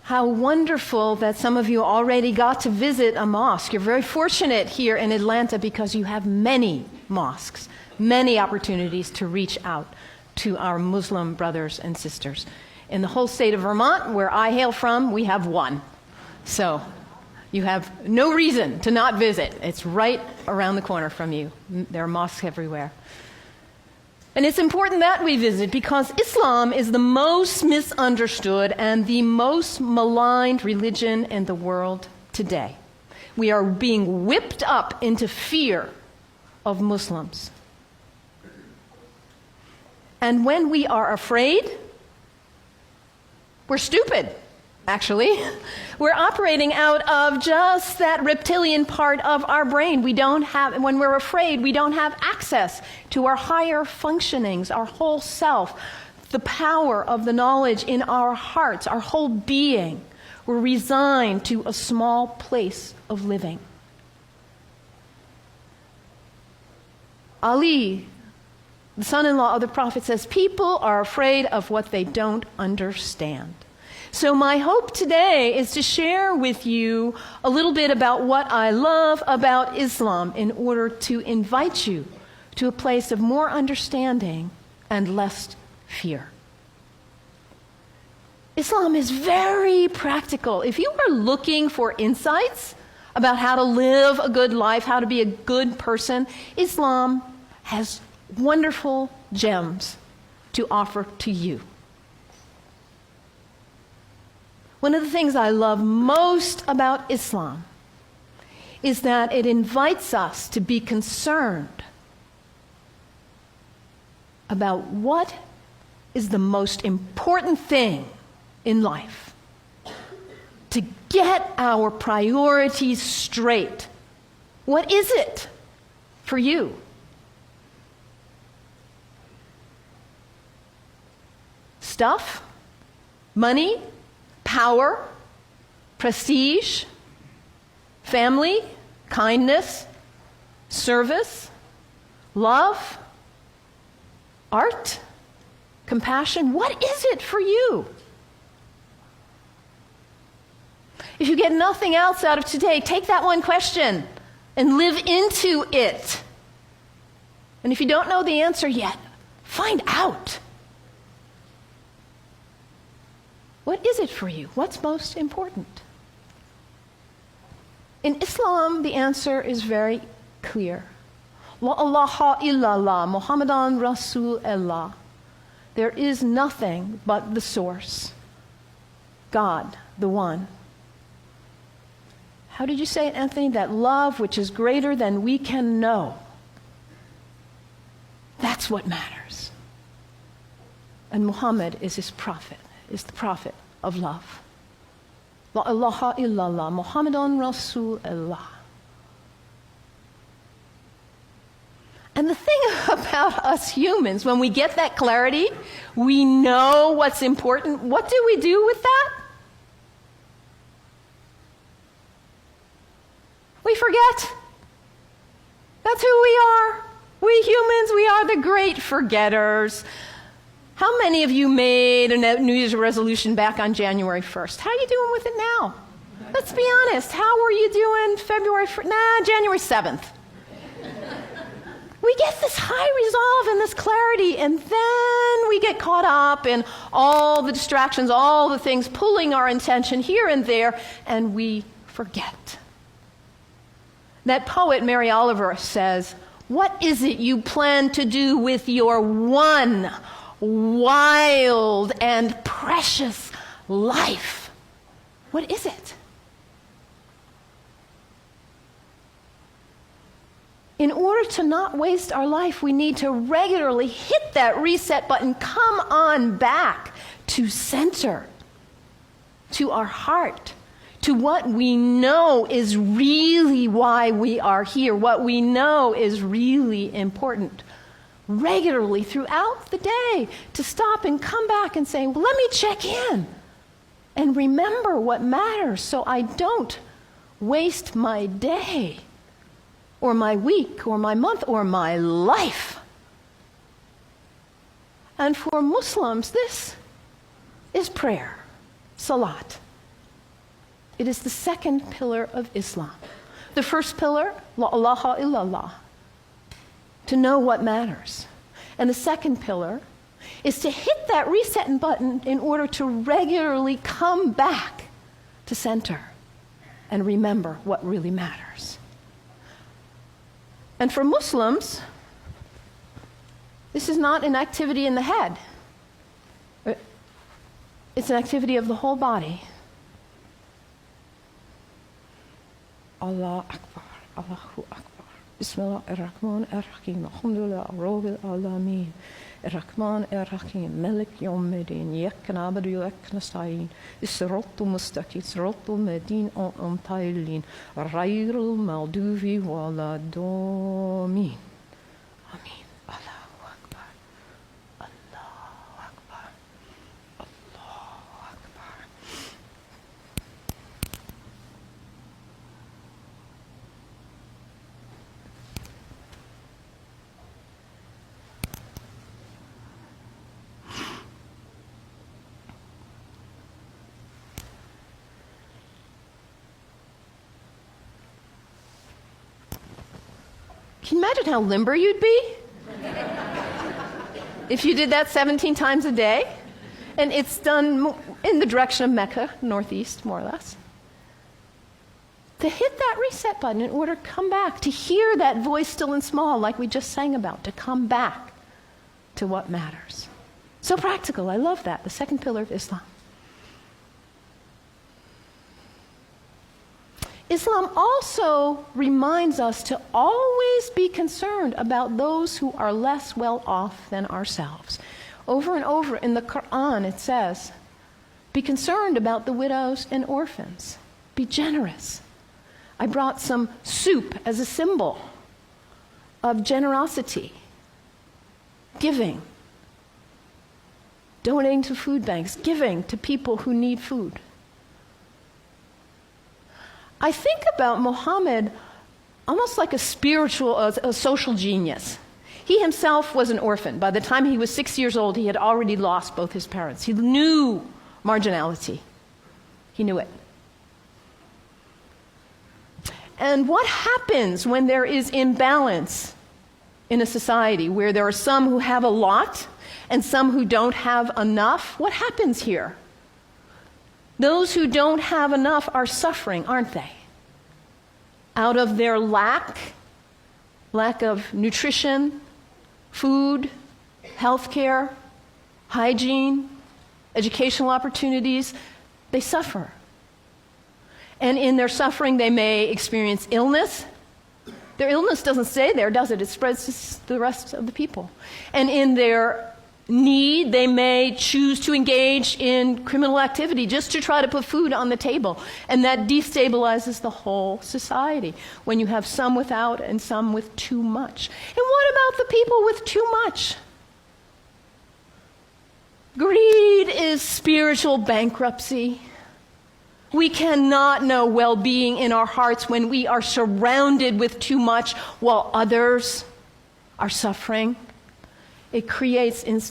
How wonderful that some of you already got to visit a mosque. You're very fortunate here in Atlanta because you have many mosques, many opportunities to reach out to our Muslim brothers and sisters. In the whole state of Vermont, where I hail from, we have one. So you have no reason to not visit. It's right around the corner from you. There are mosques everywhere. And it's important that we visit because Islam is the most misunderstood and the most maligned religion in the world today. We are being whipped up into fear of Muslims. And when we are afraid, we're stupid, actually. We're operating out of just that reptilian part of our brain. When we're afraid, we don't have access to our higher functionings, our whole self, the power of the knowledge in our hearts, our whole being. We're resigned to a small place of living. Ali, the son-in-law of the Prophet, says, people are afraid of what they don't understand. So my hope today is to share with you a little bit about what I love about Islam in order to invite you to a place of more understanding and less fear. Islam is very practical. If you are looking for insights about how to live a good life, how to be a good person, Islam has wonderful gems to offer to you. One of the things I love most about Islam is that it invites us to be concerned about what is the most important thing in life. To get our priorities straight. What is it for you? Stuff? Money? Power, prestige, family, kindness, service, love, art, compassion. What is it for you? If you get nothing else out of today, take that one question and live into it. And if you don't know the answer yet, find out. What is it for you? What's most important? In Islam, the answer is very clear. La ilaha illallah, Muhammadan Rasulullah. There is nothing but the source. God, the one. How did you say it, Anthony? That love which is greater than we can know. That's what matters. And Muhammad is his prophet. Is the prophet of love. La ilaha illallah, Muhammadan Rasulullah. And the thing about us humans, when we get that clarity, we know what's important. What do we do with that? We forget. That's who we are. We humans, we are the great forgetters. How many of you made a New Year's resolution back on January 1st? How are you doing with it now? Let's be honest. How were you doing January 7th? We get this high resolve and this clarity, and then we get caught up in all the distractions, all the things pulling our attention here and there, and we forget. That poet, Mary Oliver, says, what is it you plan to do with your one wild and precious life? What is it? In order to not waste our life, we need to regularly hit that reset button, come on back to center, to our heart, to what we know is really why we are here, what we know is really important. Regularly throughout the day, to stop and come back and say, well, let me check in and remember what matters so I don't waste my day or my week or my month or my life. And for Muslims, this is prayer, salat, It is the second pillar of Islam. The first pillar, la ilaha illallah, to know what matters. And the second pillar is to hit that reset button in order to regularly come back to center and remember what really matters. And for Muslims, this is not an activity in the head. It's an activity of the whole body. Allah Akbar, Allahu Akbar. Bismillah ar-Rahman ar-Rahim. Alhamdulillah Rabbil Alameen. Ar-Rahman ar-Rahim. Malik Yawmiddin. Iyyaka na'budu wa iyyaka nasta'in. As-siratal mustaqim. Siratal ladhina an'amta 'alayhim. Ghayril maghdubi waladdallin. Amin. Allahu Akbar. Allahu Akbar. Allahu Akbar. Can you imagine how limber you'd be if you did that 17 times a day? And it's done in the direction of Mecca, northeast, more or less. To hit that reset button in order to come back, to hear that voice still and small like we just sang about, to come back to what matters. So practical, I love that, the second pillar of Islam. Islam also reminds us to always be concerned about those who are less well off than ourselves. Over and over in the Quran it says, be concerned about the widows and orphans. Be generous. I brought some soup as a symbol of generosity, giving, donating to food banks, giving to people who need food. I think about Muhammad almost like a social genius. He himself was an orphan. By the time he was 6 years old, he had already lost both his parents. He knew marginality. He knew it. And what happens when there is imbalance in a society where there are some who have a lot and some who don't have enough? What happens here? Those who don't have enough are suffering, aren't they? Out of their lack of nutrition, food, healthcare, hygiene, educational opportunities, they suffer. And in their suffering, they may experience illness. Their illness doesn't stay there, does it? It spreads to the rest of the people. And in their need, they may choose to engage in criminal activity just to try to put food on the table. And that destabilizes the whole society when you have some without and some with too much. And what about the people with too much? Greed is spiritual bankruptcy. We cannot know well-being in our hearts when we are surrounded with too much while others are suffering. It creates